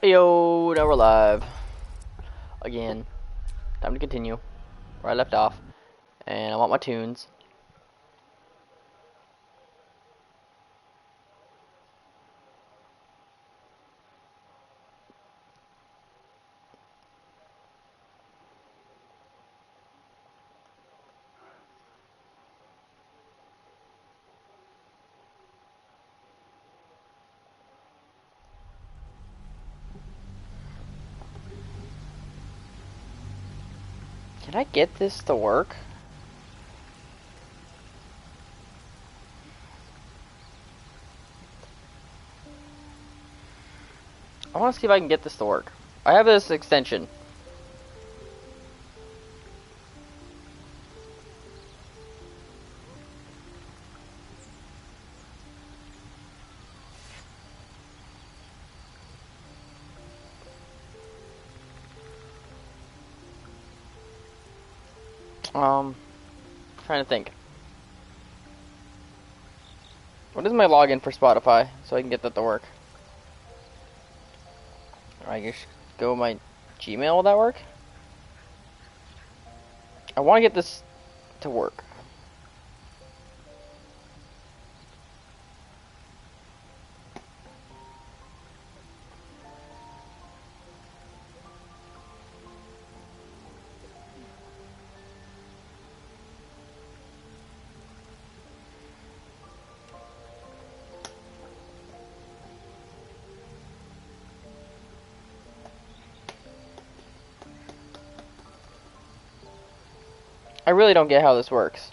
Yo, now we're live. Again. Time to continue. Where I left off. And I want my tunes. Can I get this to work? I want to see if I can get this to work. I have this extension. Trying to think. What is my login for Spotify so I can get that to work? I just go my Gmail. Will that work? I want to get this to work. I really don't get how this works.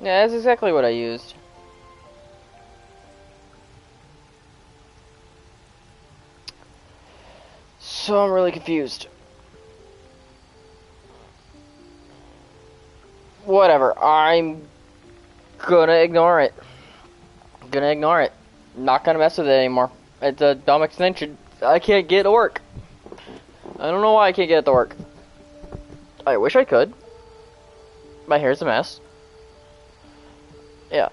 Yeah, that's exactly what I used. So I'm really confused. Whatever, I'm gonna ignore it. Not gonna mess with it anymore. It's a dumb extension. I can't get it to work. I don't know why I can't get it to work. I wish I could. My hair's a mess. Yeah.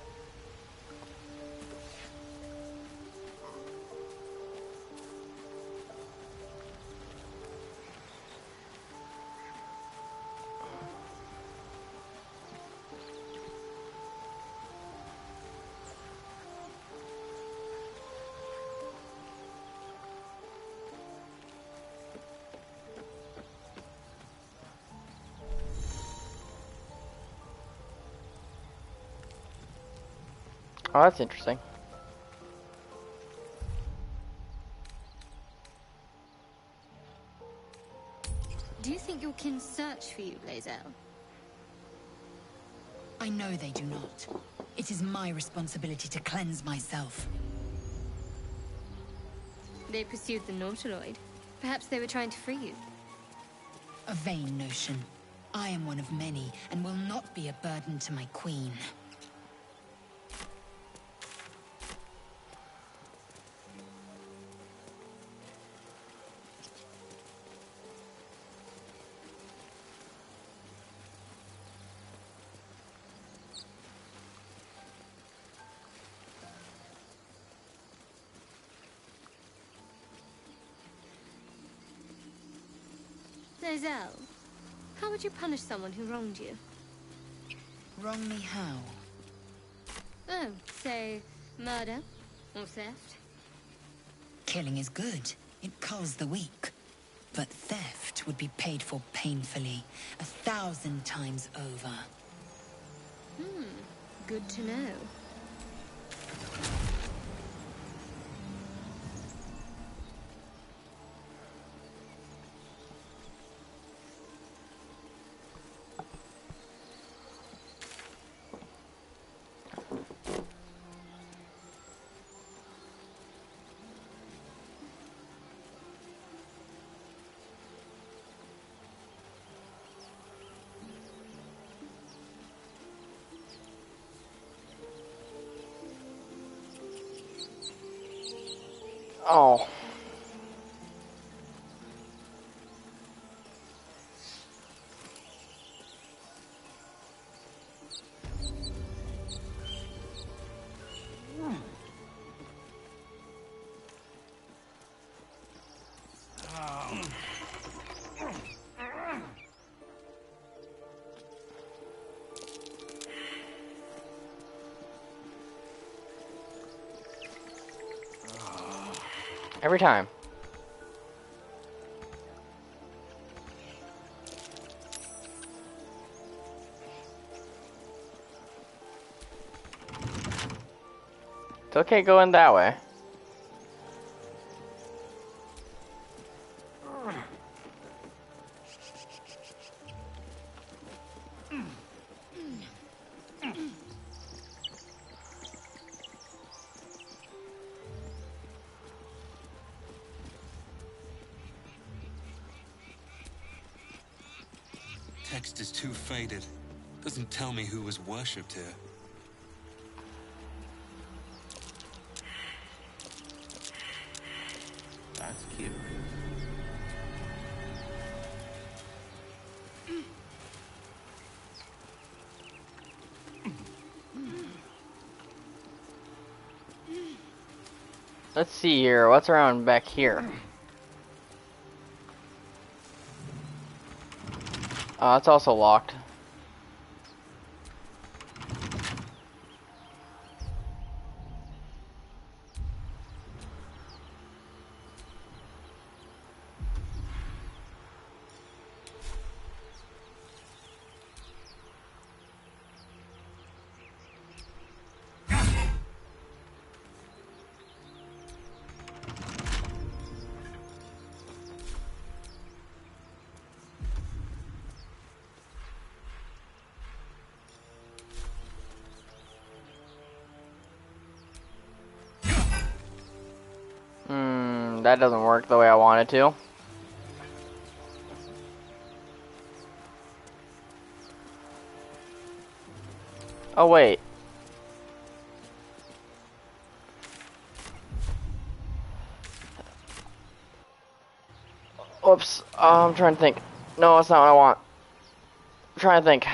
Oh, that's interesting. Do you think your kin search for you, Blazel? I know they do not. It is my responsibility to cleanse myself. They pursued the Nautiloid. Perhaps they were trying to free you. A vain notion. I am one of many, and will not be a burden to my queen. Blazel, how would you punish someone who wronged you? Wrong me how? Oh, say, murder or theft? Killing is good. It culls the weak. But theft would be paid for painfully, 1,000 times over. Good to know. Oh. Every time. Still can't go in that way. Text is too faded. Doesn't tell me who was worshipped here. That's cute. Let's see here. What's around back here? Oh, it's also locked. That doesn't work the way I want it to. Oh, wait. Oops. I'm trying to think. No, that's not what I want. I'm trying to think.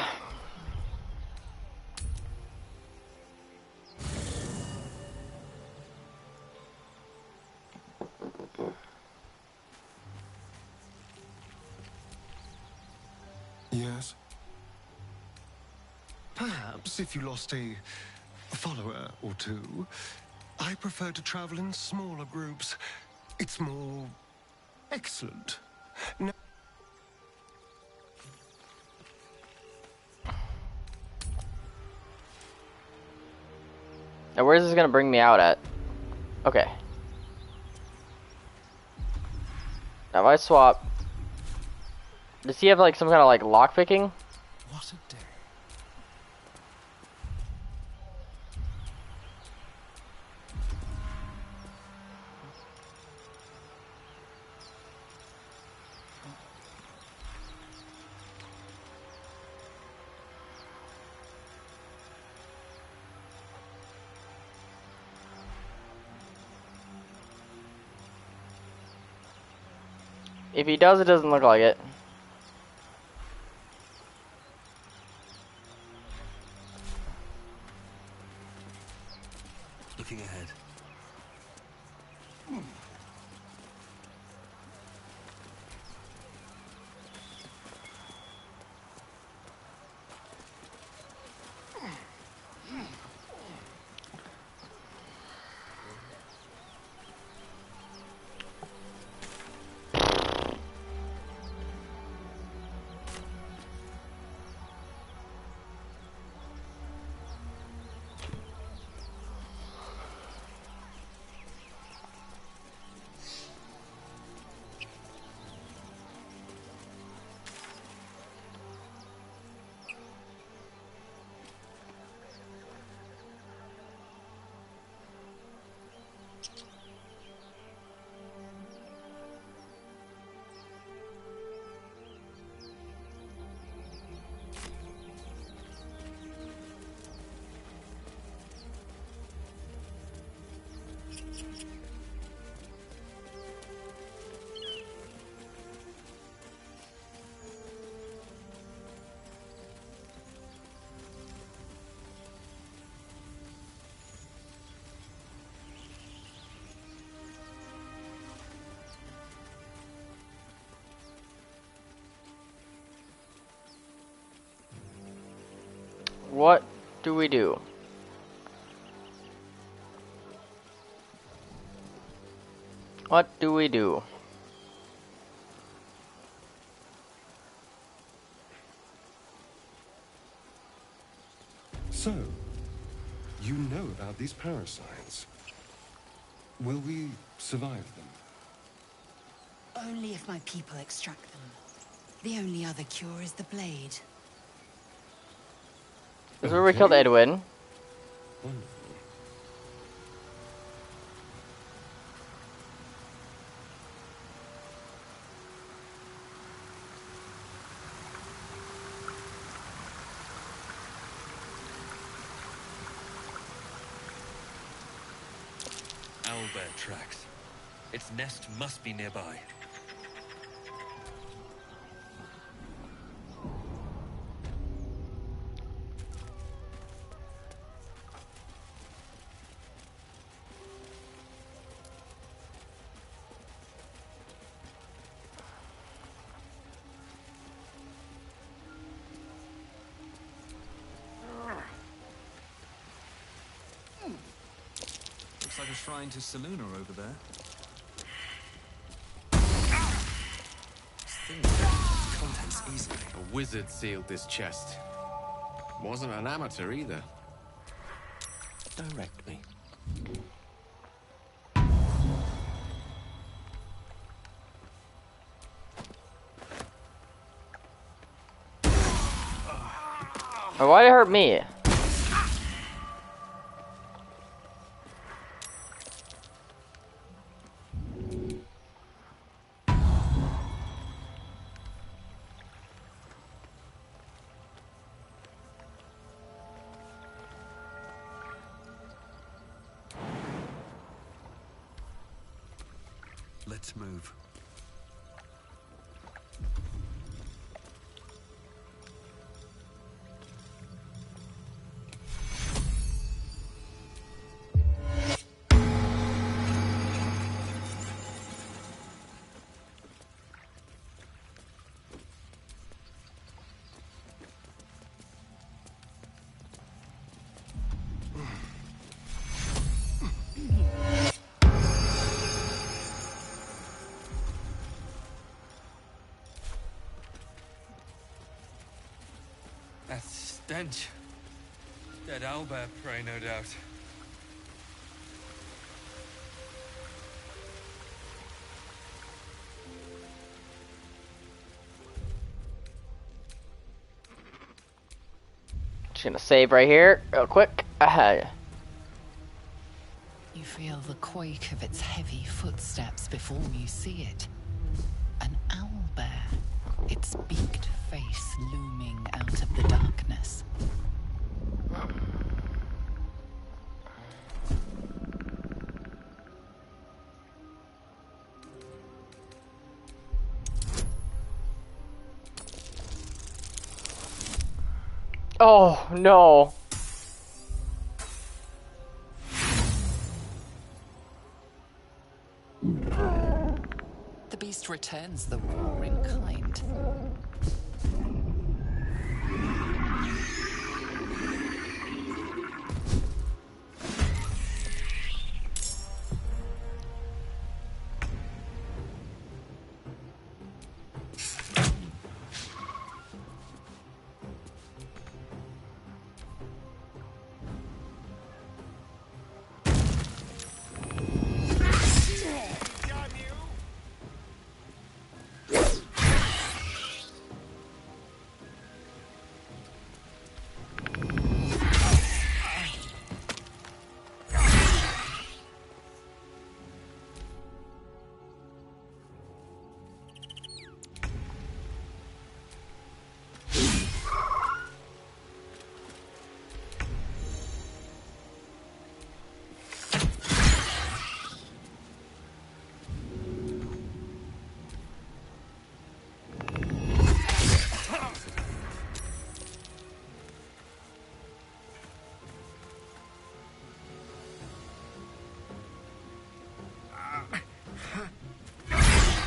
Yes. Perhaps if you lost a follower or two, I prefer to travel in smaller groups. It's more excellent. Now, Now, where's this gonna bring me out at? Okay. Now, if I swap... Does he have, like, some kind of, like, lockpicking? what a day. If he does, it doesn't look like it. Looking ahead. What do we do? What do we do? So, you know about these parasites. Will we survive them? Only if my people extract them. The only other cure is the blade. This is where we killed Edwin. Wonderful. Owlbear tracks. Its nest must be nearby. Looks like a shrine to Seluna over there. This thing contents easily. A wizard sealed this chest. Wasn't an amateur either. Direct me. Oh, why'd it hurt me? Let's move. That stench. Dead owlbear prey, no doubt. Just gonna save right here, real quick. You feel the quake of its heavy footsteps before you see it. An owlbear, its beaked face looming out of the darkness. Oh no. The beast returns the roar in kind.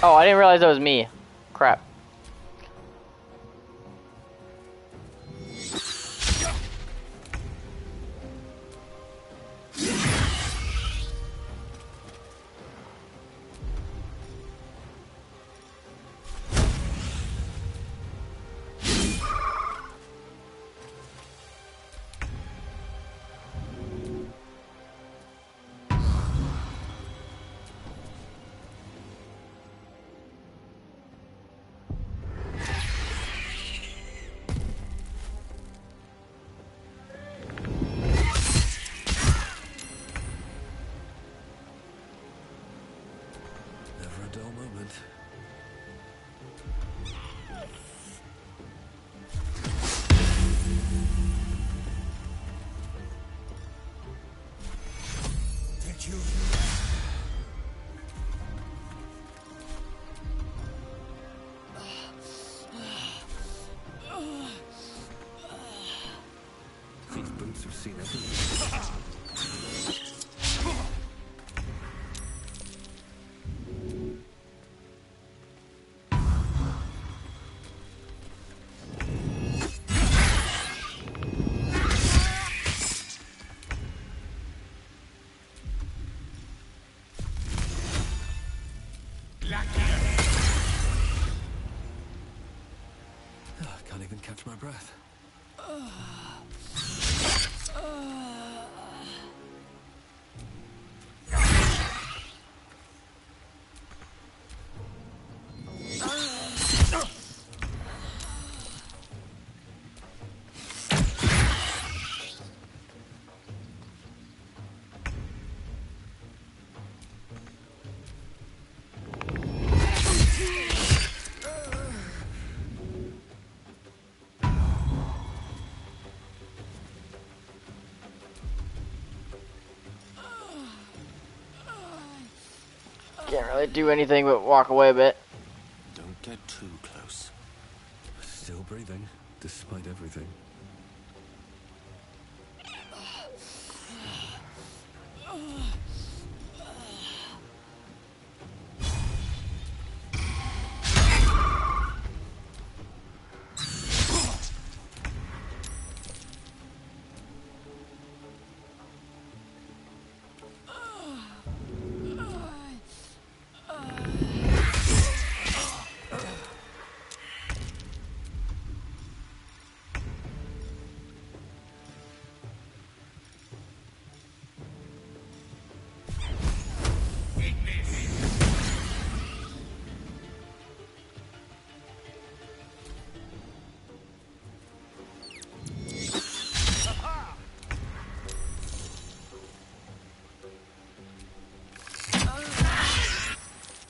Oh, I didn't realize that was me. Crap. a dull moment. Did you? These boots have seen everything. Can't even catch my breath. Can't really do anything but walk away a bit. Don't get too close. Still breathing, despite everything.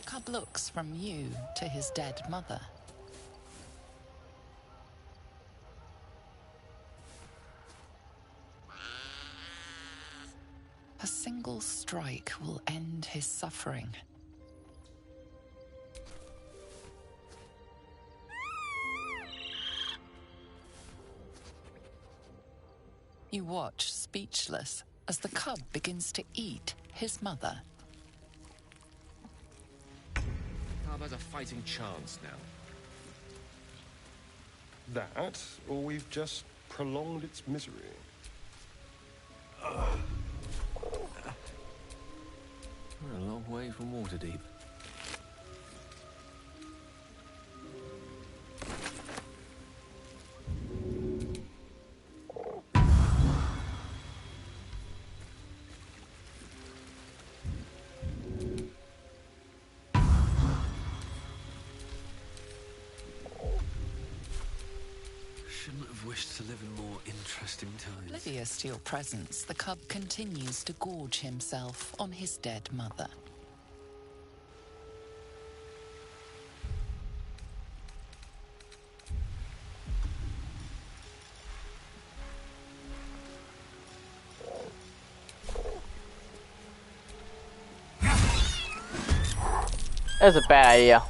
Cub looks from you to his dead mother. A single strike will end his suffering. You watch, speechless, as the cub begins to eat his mother. Cub has a fighting chance now. That, or we've just prolonged its misery. We're a long way from Waterdeep. Shouldn't have wished to live in more interesting times. Oblivious to your presence, the cub continues to gorge himself on his dead mother. That's a bad idea.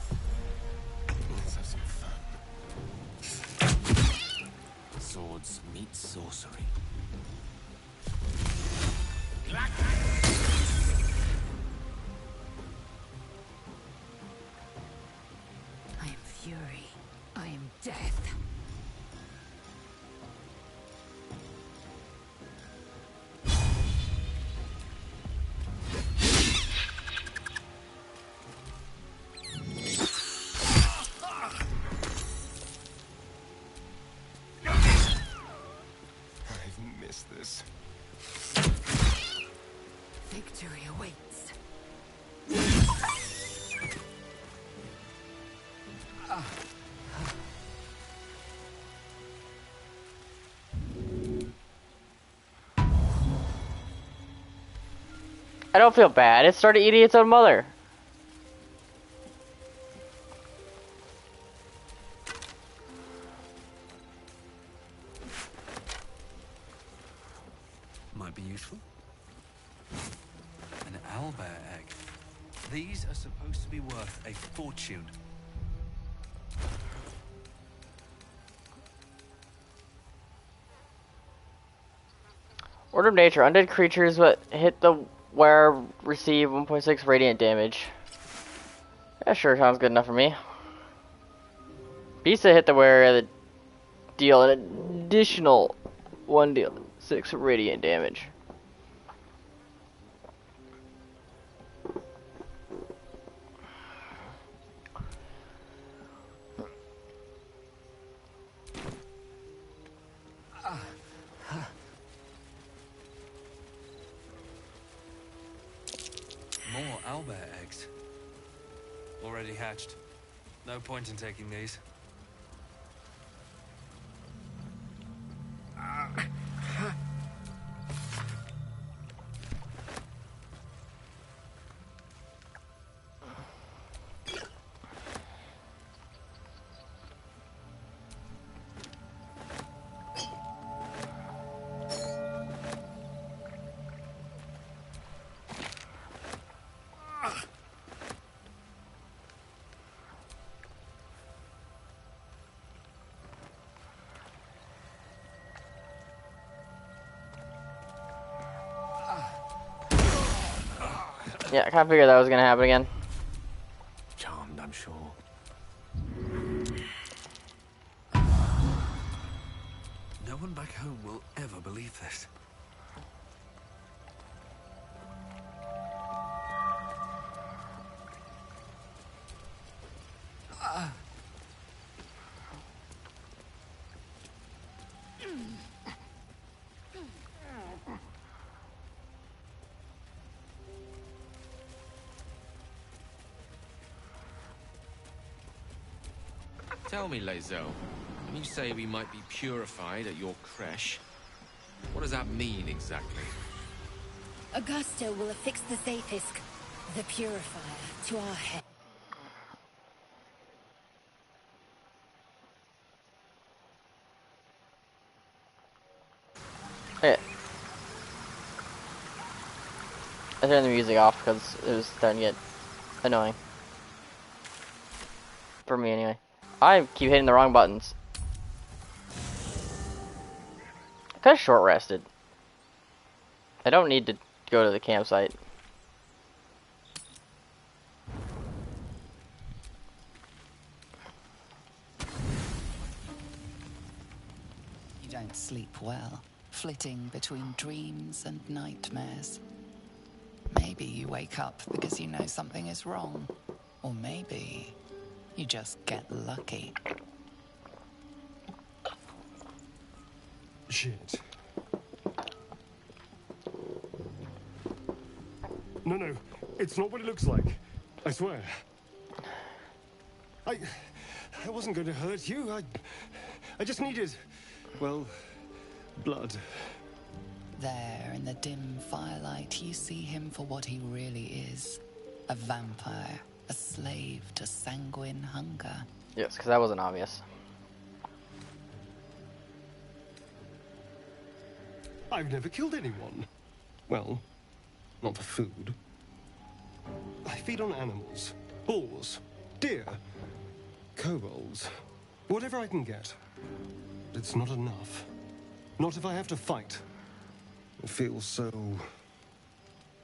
Let's have some fun. Swords meet sorcery. I am fury. I am death. I've missed this. Victory awaits. I don't feel bad. It started eating its own mother. owlbear egg. These are supposed to be worth a fortune. Order of Nature. Undead creatures that hit the wearer receive 1.6 radiant damage. That sure sounds good enough for me. Beasts that hit the wearer deal an additional 1d6 radiant damage. More owlbear eggs. Already hatched. No point in taking these. Yeah, I kind of figured that was gonna happen again. Charmed, I'm sure. No one back home will ever believe this. Tell me, Lae'zel, when you say we might be purified at your creche, what does that mean exactly? Augusto will affix the Zaithisk, the purifier, to our head. Okay. I turned the music off because it was starting to get annoying. For me, anyway. I keep hitting the wrong buttons. I kinda short rested. I don't need to go to the campsite. You don't sleep well, flitting between dreams and nightmares. Maybe you wake up because you know something is wrong. Or maybe you just get lucky. Shit. No, it's not what it looks like. I swear. I wasn't going to hurt you. I just needed, well, blood. There, in the dim firelight, you see him for what he really is. A vampire, a slave to sanguine hunger. Yes, because that wasn't obvious. I've never killed anyone. Well, not for food. I feed on animals. Bulls, deer, kobolds, whatever I can get. But it's not enough. Not if I have to fight. It feels so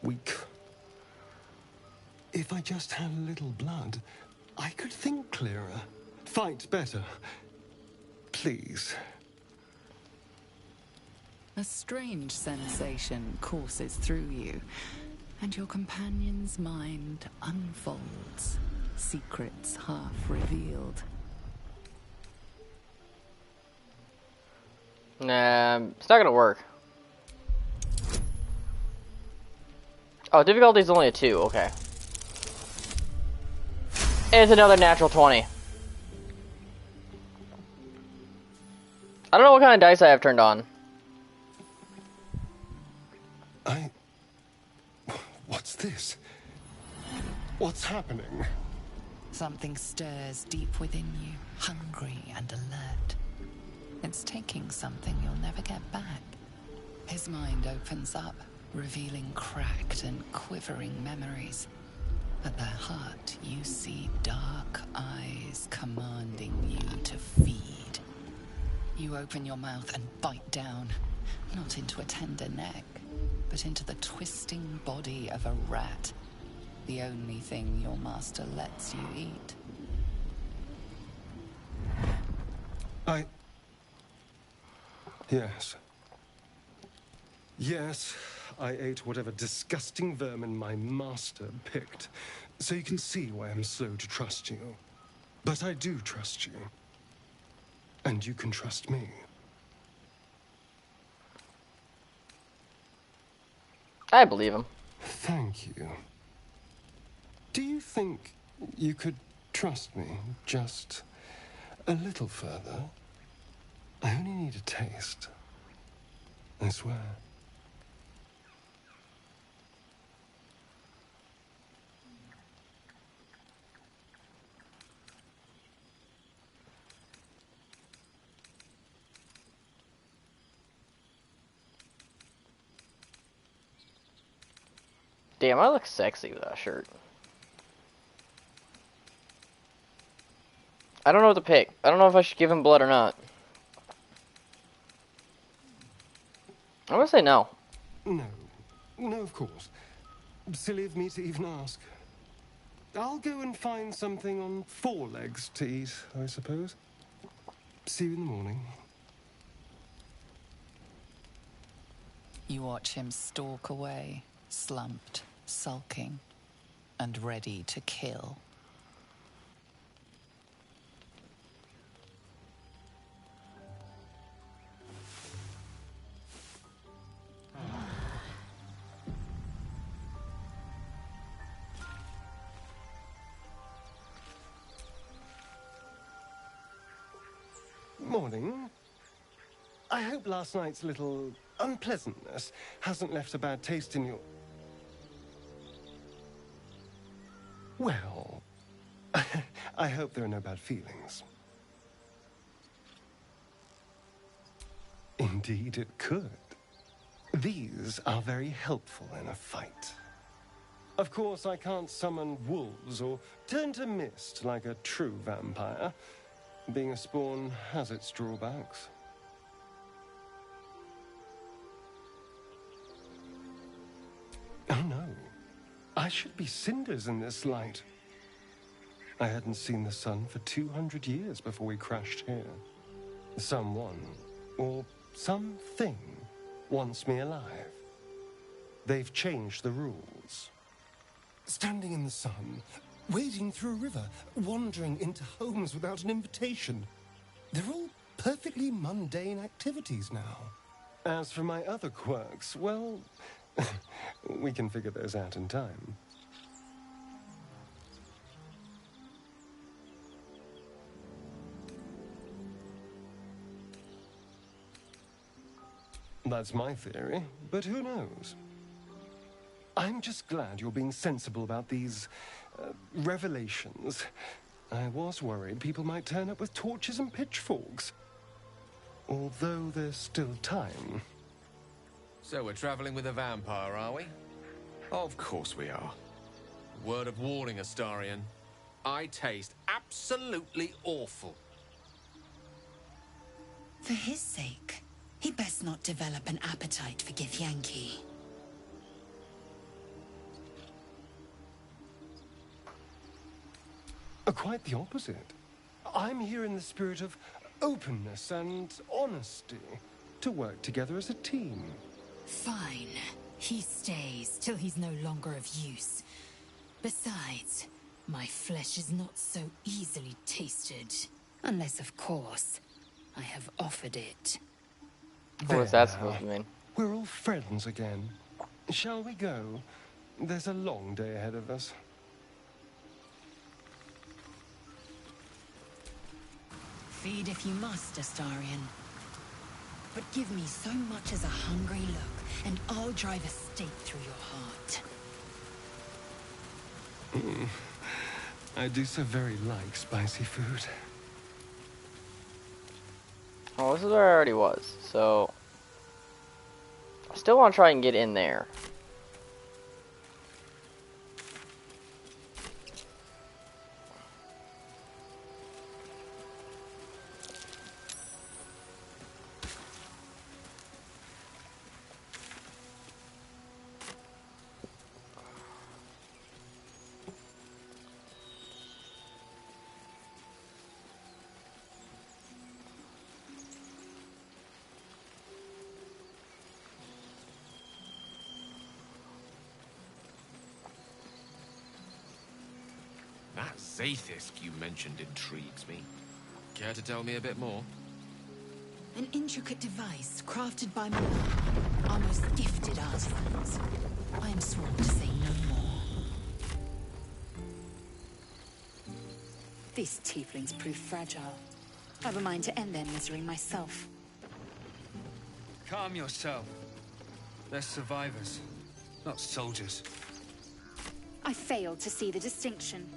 weak. If I just had a little blood, I could think clearer, fight better. Please. A strange sensation courses through you, and your companion's mind unfolds, secrets half revealed. Nah, it's not gonna work. Oh, difficulty's only a 2, okay. It's another natural 20. I don't know what kind of dice I have turned on. What's this? What's happening? Something stirs deep within you, hungry and alert. It's taking something you'll never get back. His mind opens up, revealing cracked and quivering memories. At their heart, you see dark eyes commanding you to feed. You open your mouth and bite down, not into a tender neck, but into the twisting body of a rat, the only thing your master lets you eat. Yes. Yes, I ate whatever disgusting vermin my master picked, so you can see why I'm slow to trust you. But I do trust you. And you can trust me. I believe him. Thank you. Do you think you could trust me just a little further? I only need a taste. I swear. Damn, I look sexy with that shirt. I don't know what to pick. I don't know if I should give him blood or not. I'm gonna say no. No. No, of course. Silly of me to even ask. I'll go and find something on 4 legs to eat, I suppose. See you in the morning. You watch him stalk away, slumped, sulking, and ready to kill. Morning. I hope last night's little unpleasantness hasn't left a bad taste in your... Well, I hope there are no bad feelings. Indeed it could. These are very helpful in a fight. Of course, I can't summon wolves or turn to mist like a true vampire. Being a spawn has its drawbacks. Oh no. I should be cinders in this light. I hadn't seen the sun for 200 years before we crashed here. Someone, or something, wants me alive. They've changed the rules. Standing in the sun, wading through a river, wandering into homes without an invitation. They're all perfectly mundane activities now. As for my other quirks, well, we can figure those out in time. That's my theory, but who knows? I'm just glad you're being sensible about these revelations. I was worried people might turn up with torches and pitchforks. Although there's still time. So we're traveling with a vampire, are we? Of course we are. Word of warning, Astarion. I taste absolutely awful. For his sake, he best not develop an appetite for Githyanki. Quite the opposite. I'm here in the spirit of openness and honesty to work together as a team. Fine. He stays till he's no longer of use. Besides, my flesh is not so easily tasted. Unless, of course, I have offered it. What was that supposed to mean? We're all friends again. Shall we go? There's a long day ahead of us. Feed if you must, Astarion. But give me so much as a hungry look, and I'll drive a stake through your heart. I do so very like spicy food. Oh, this is where I already was, so... Still want to try and get in there. That Zaithis you mentioned intrigues me. Care to tell me a bit more? An intricate device crafted by our most gifted artisans. I am sworn to say no more. These tieflings prove fragile. I've a mind to end their misery myself. Calm yourself. They're survivors, not soldiers. I failed to see the distinction.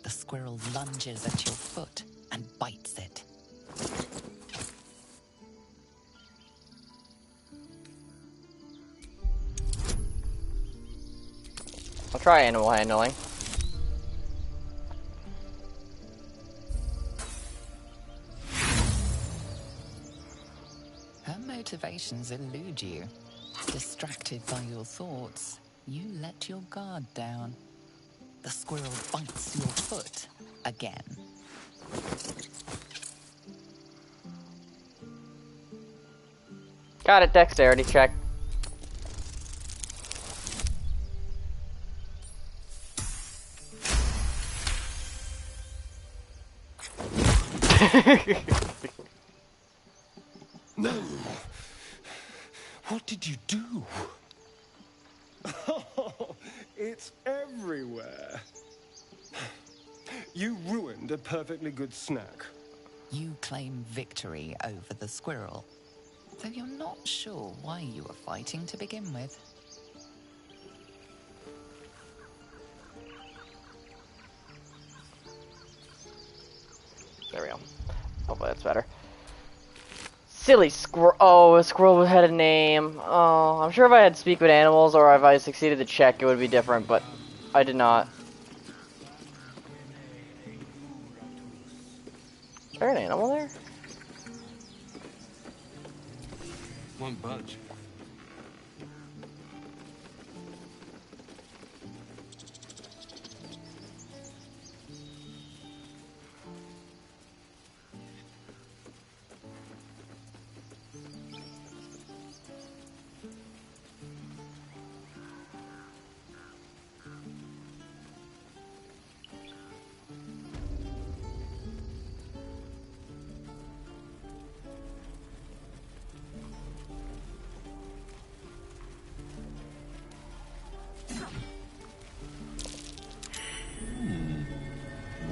The squirrel lunges at your foot and bites it. I'll try animal handling. Her motivations elude you. Distracted by your thoughts, you let your guard down. The squirrel bites your foot again. Got it, dexterity check. No. What did you do? Oh, it's everywhere. You ruined a perfectly good snack. You claim victory over the squirrel, though you're not sure why you were fighting to begin with. There we go. Hopefully that's better. Silly squirrel. Oh, a squirrel had a name. Oh, I'm sure if I had speak with animals or if I succeeded the check, it would be different, but I did not. Is there an animal there? Won't budge.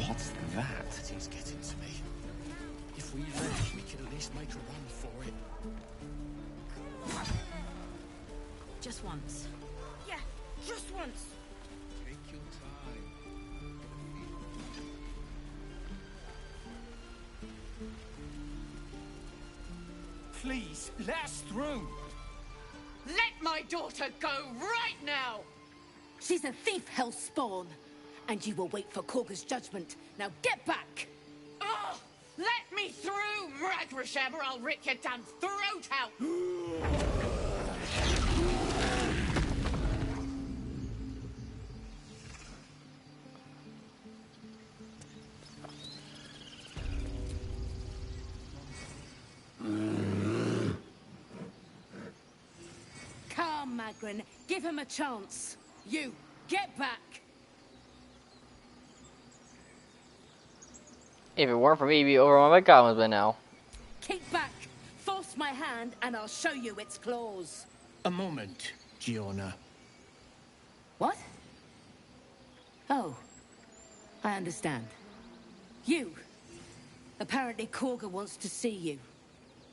What's that? It is getting to me. If we live, we can at least make a run for it. Just once. Yeah, just once. Take your time. Please, let us through. Let my daughter go right now! She's a thief, hellspawn. And you will wait for Korga's judgment. Now get back! Oh, let me through, Ragrasham, or I'll rip your damn throat out! Come, Magrin. Give him a chance. You, get back! If it weren't for me, you'd be overrun by goblins by now. Keep back! Force my hand, and I'll show you its claws. A moment, Giona. What? Oh, I understand. You. Apparently Korga wants to see you.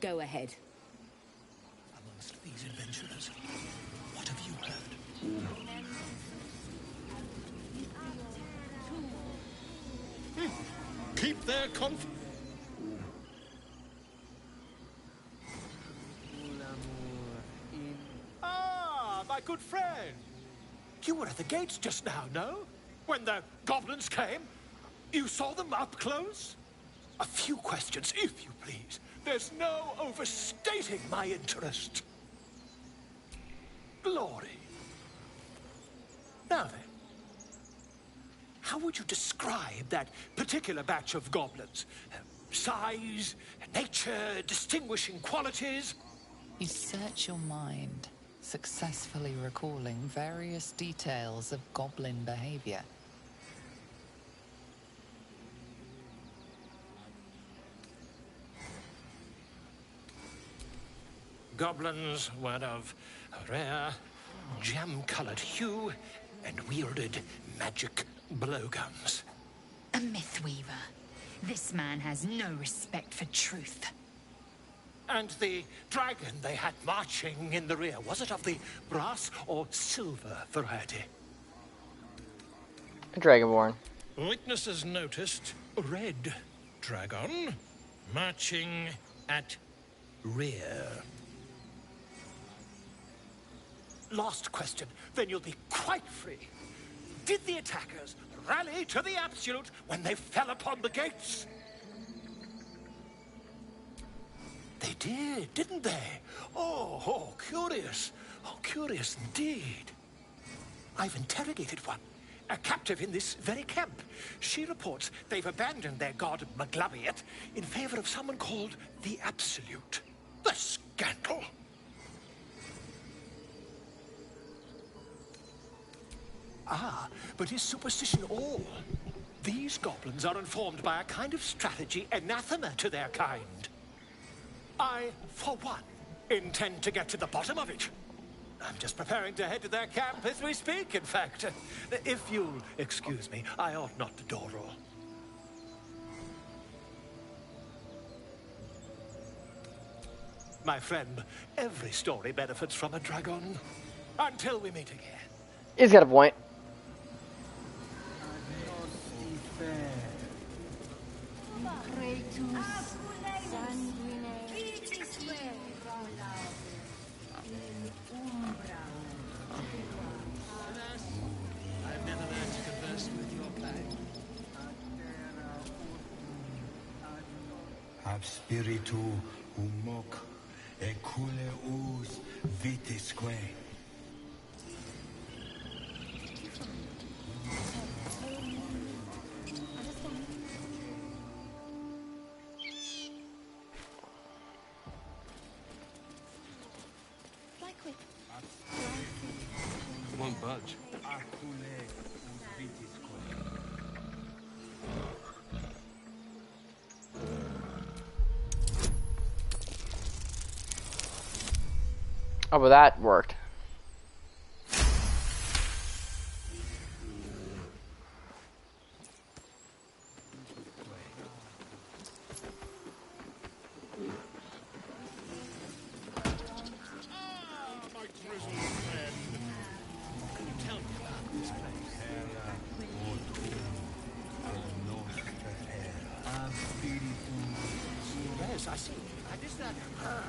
Go ahead. Amongst these adventurers, what have you heard? Keep their conf... Ah, my good friend. You were at the gates just now, no? When the goblins came? You saw them up close? A few questions, if you please. There's no overstating my interest. Glory. Now then, how would you describe that particular batch of goblins? Size, nature, distinguishing qualities? You search your mind, successfully recalling various details of goblin behavior. Goblins were of a rare, jam-colored hue and wielded magic blowguns. A mythweaver. This man has no respect for truth. And the dragon they had marching in the rear, was it of the brass or silver variety? A Dragonborn. Witnesses noticed a red dragon marching at rear. Last question, then you'll be quite free. Did the attackers rally to the absolute when they fell upon the gates? They did, didn't they? Oh, curious. Oh, curious indeed. I've interrogated one, a captive in this very camp. She reports they've abandoned their god Maglabiet in favor of someone called the Absolute. The scandal! Ah, but is superstition all? These goblins are informed by a kind of strategy anathema to their kind. I, for one, intend to get to the bottom of it. I'm just preparing to head to their camp as we speak, in fact. If you'll excuse me, I ought not to dawdle. My friend, every story benefits from a dragon. Until we meet again. He's got a point. I've never learned to converse with your kind. Ab spiritu humok ecule us vitisque. Won't budge. Oh, but that worked. Yes, I see. And is that her?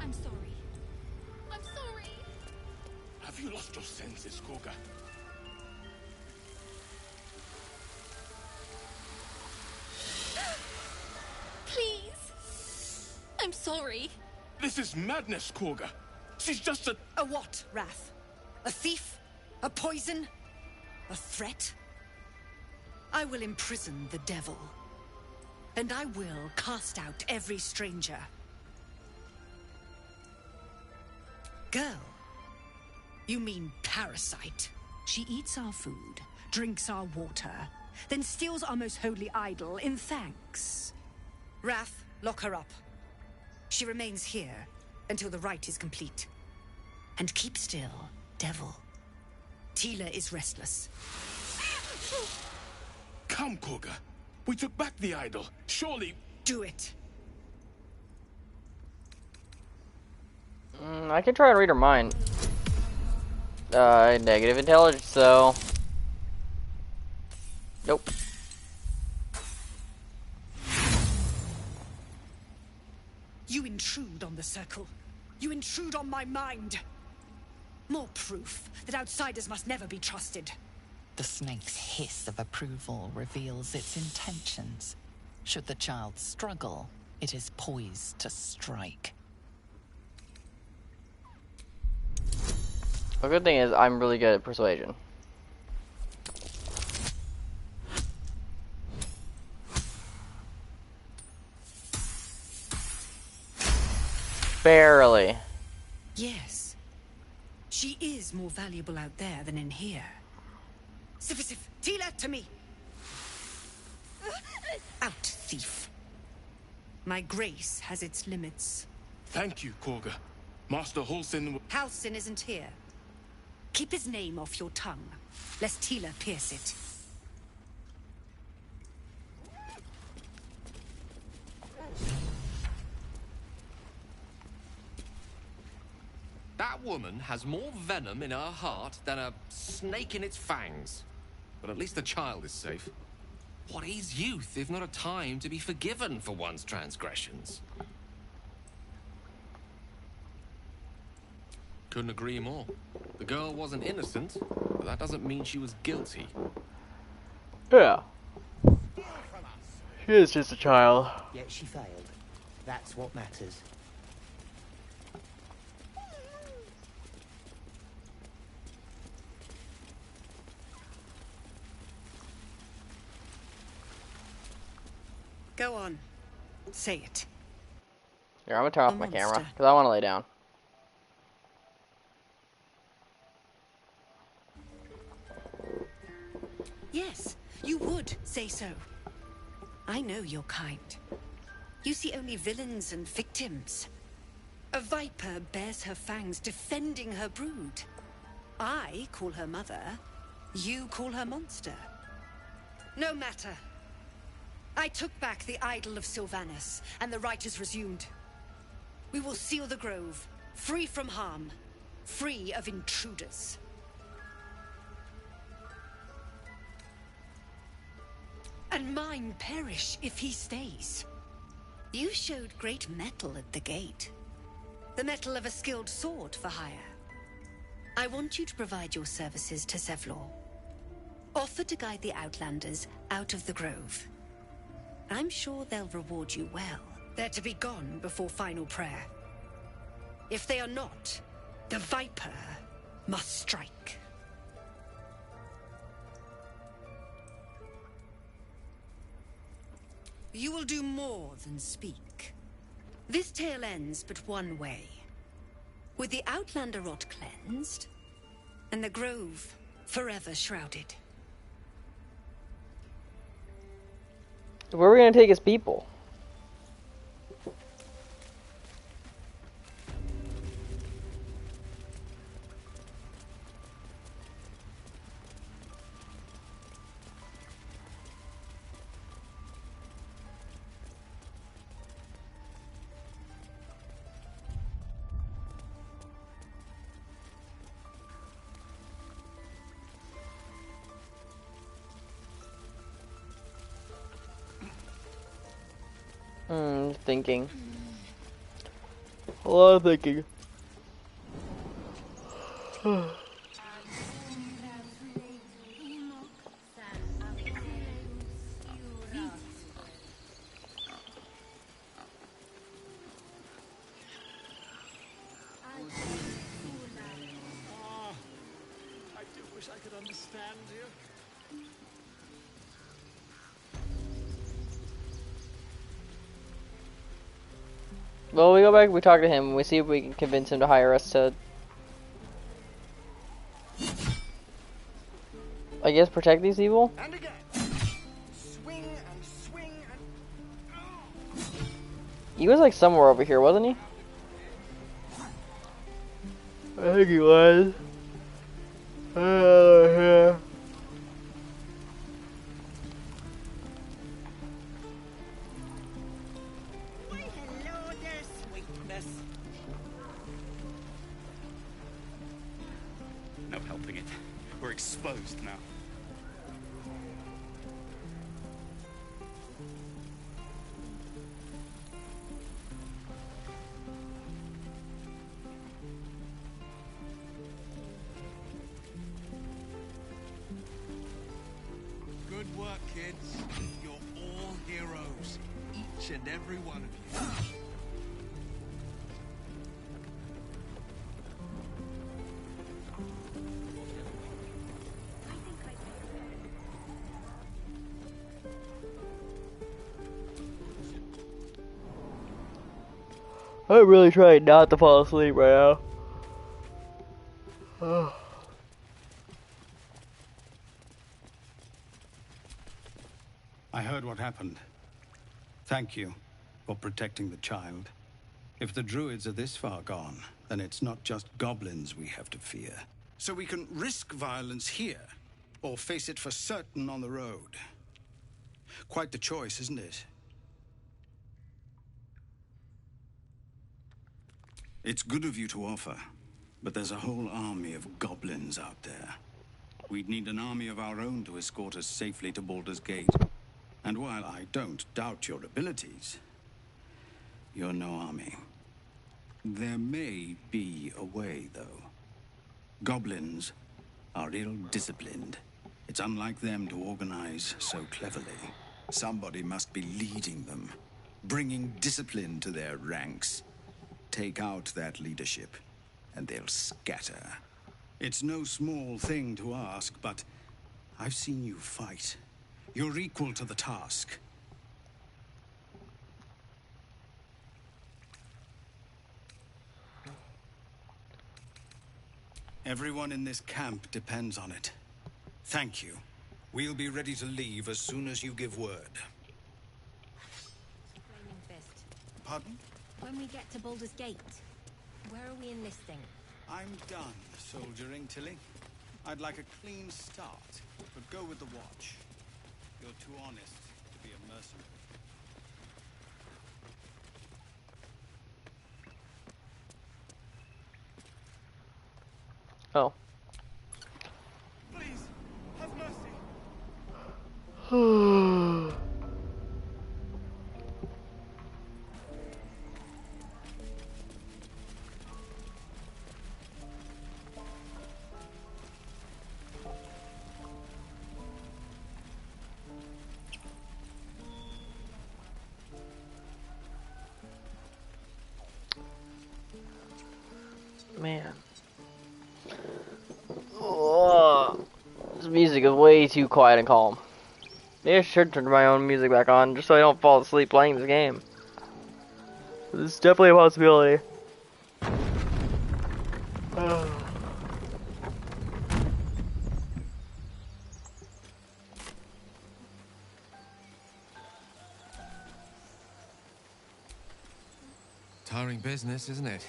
I'm sorry. I'm sorry. Have you lost your senses, Korga? Please. I'm sorry. This is madness, Korga. She's just a... A what, Wrath? A thief? A poison? A threat? I will imprison the devil. And I will cast out every stranger. Girl? You mean parasite? She eats our food, drinks our water, then steals our most holy idol in thanks. Wrath, lock her up. She remains here until the rite is complete. And keep still, devil. Tila is restless. Come, Koga. We took back the idol. Surely... Do it. I can try and read her mind. Negative intelligence, so... Nope. You intrude on the circle. You intrude on my mind. More proof that outsiders must never be trusted. The snake's hiss of approval reveals its intentions. Should the child struggle, it is poised to strike. The good thing is I'm really good at persuasion. Barely. Yes. She is more valuable out there than in here. Sif, Tila, to me! Out, thief. My grace has its limits. Thank you, Koga. Master Halsin... Halsin isn't here. Keep his name off your tongue, lest Tila pierce it. That woman has more venom in her heart than a snake in its fangs. But at least the child is safe. What is youth if not a time to be forgiven for one's transgressions? Couldn't agree more. The girl wasn't innocent, but that doesn't mean she was guilty. Yeah. She is just a child. Yet she failed. That's what matters. Go on. Say it. Here, I'm gonna turn off my camera, because I want to lay down. Yes, you would say so. I know your kind. You see only villains and victims. A viper bears her fangs defending her brood. I call her mother. You call her monster. No matter. I took back the idol of Sylvanus, and the rite is resumed. We will seal the grove, free from harm, free of intruders. And mine perish if he stays. You showed great mettle at the gate. The mettle of a skilled sword for hire. I want you to provide your services to Zevlor. Offer to guide the Outlanders out of the grove. I'm sure they'll reward you well. They're to be gone before final prayer. If they are not, the Viper must strike. You will do more than speak. This tale ends but one way. With the Outlander rot cleansed, and the grove forever shrouded. Where are we gonna take his people? Thinking. A lot of thinking. I do wish I could understand you. Well, we go back, we talk to him, and we see if we can convince him to hire us to, I guess, protect these people? And again. He was like somewhere over here, wasn't he? I think he was. Yeah. Why, hello there, sweetness. No helping it. We're exposed now. Good work, kids. You're all heroes. Each and every one of you. I'm really trying not to fall asleep right now. I heard what happened. Thank you for protecting the child. If the druids are this far gone, then it's not just goblins we have to fear. So we can risk violence here, or face it for certain on the road. Quite the choice, isn't it? It's good of you to offer, but there's a whole army of goblins out there. We'd need an army of our own to escort us safely to Baldur's Gate. And while I don't doubt your abilities, you're no army. There may be a way, though. Goblins are ill-disciplined. It's unlike them to organize so cleverly. Somebody must be leading them, bringing discipline to their ranks. Take out that leadership, and they'll scatter. It's no small thing to ask, but I've seen you fight. You're equal to the task. Everyone in this camp depends on it. Thank you. We'll be ready to leave as soon as you give word. Flaming Fist. Pardon? When we get to Baldur's Gate, where are we enlisting? I'm done soldiering, Tilly. I'd like a clean start, but go with the watch. You're too honest to be a mercenary. Oh. Please, have mercy. Man. Oh, this music is way too quiet and calm. Maybe I should turn my own music back on just so I don't fall asleep playing this game. This is definitely a possibility. Tiring business, isn't it?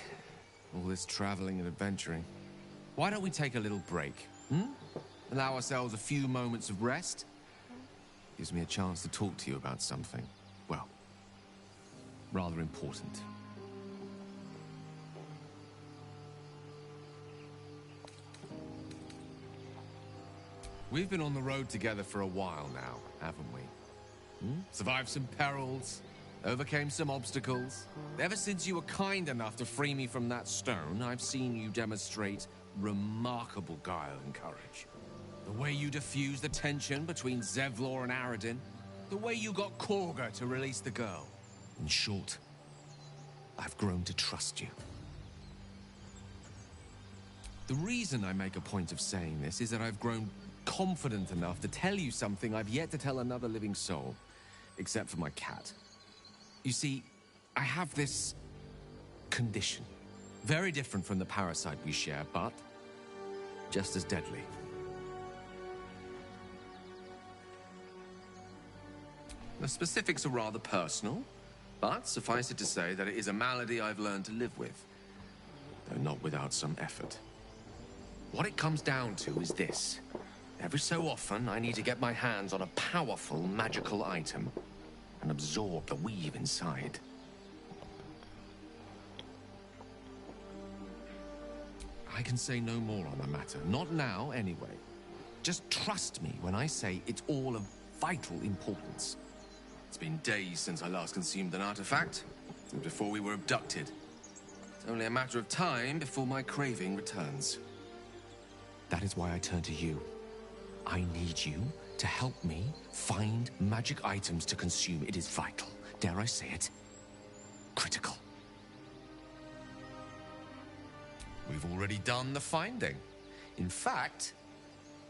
All this traveling and adventuring. Why don't we take a little break? Allow ourselves a few moments of rest? Gives me a chance to talk to you about something, well, rather important. We've been on the road together for a while now, haven't we? Survived some perils, overcame some obstacles. Ever since you were kind enough to free me from that stone, I've seen you demonstrate remarkable guile and courage. The way you diffused the tension between Zevlor and Aradin. The way you got Korga to release the girl. In short, I've grown to trust you. The reason I make a point of saying this is that I've grown confident enough to tell you something I've yet to tell another living soul, except for my cat. You see, I have this condition. Very different from the parasite we share, but just as deadly. The specifics are rather personal, But suffice it to say that it is a malady I've learned to live with, though not without some effort. What it comes down to is this. Every so often, I need to get my hands on a powerful magical item and absorb the weave inside. I can say no more on the matter. Not now, anyway. Just trust me when I say it's all of vital importance. It's been days since I last consumed an artifact, since before we were abducted. It's only a matter of time before my craving returns. That is why I turn to you. I need you to help me find magic items to consume. It is vital. Dare I say it? Critical. We've already done the finding. In fact,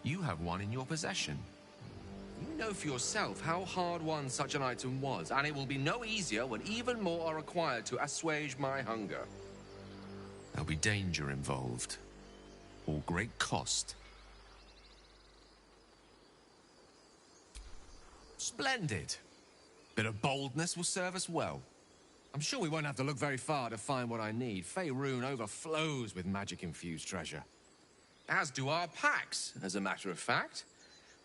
you have one in your possession. You know for yourself how hard-won such an item was, and it will be no easier when even more are required to assuage my hunger. There'll be danger involved, or great cost. Splendid. Bit of boldness will serve us well. I'm sure we won't have to look very far to find what I need. Faerun overflows with magic-infused treasure. As do our packs, as a matter of fact.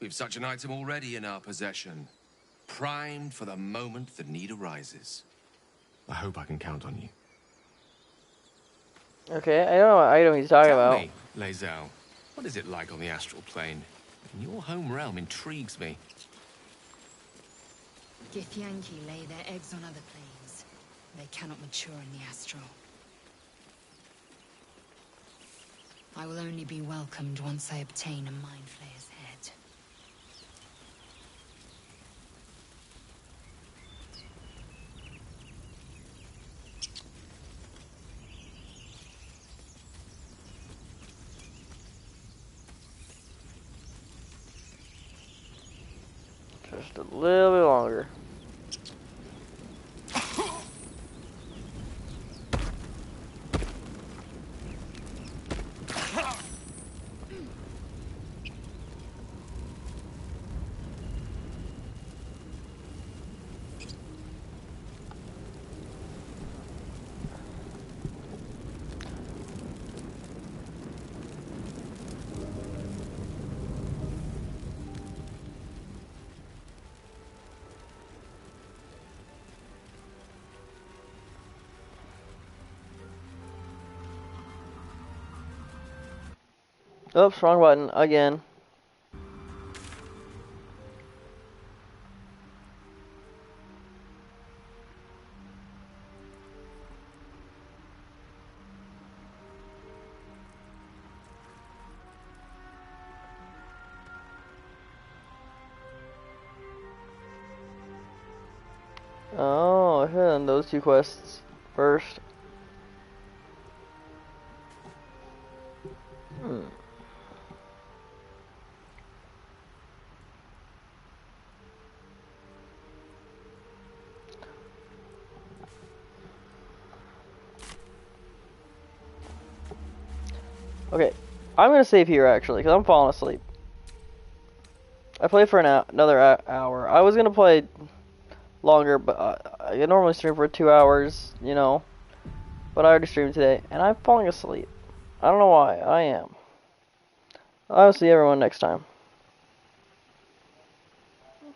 We've such an item already in our possession. Primed for the moment the need arises. I hope I can count on you. Okay, I don't know what item he's talking Tell about. me, Lae'zel, what is it like on the astral plane? Your home realm intrigues me. Githyanki lay their eggs on other planes. They cannot mature in the astral. I will only be welcomed once I obtain a Mind Flayer's head. Just a little bit longer. Oops, wrong button again. Oh, I should have done those two quests first. Okay, I'm gonna save here actually, because I'm falling asleep. I played for another hour. I was gonna play longer, but I normally stream for 2 hours, you know. But I already streamed today, and I'm falling asleep. I don't know why. I am. I'll see everyone next time.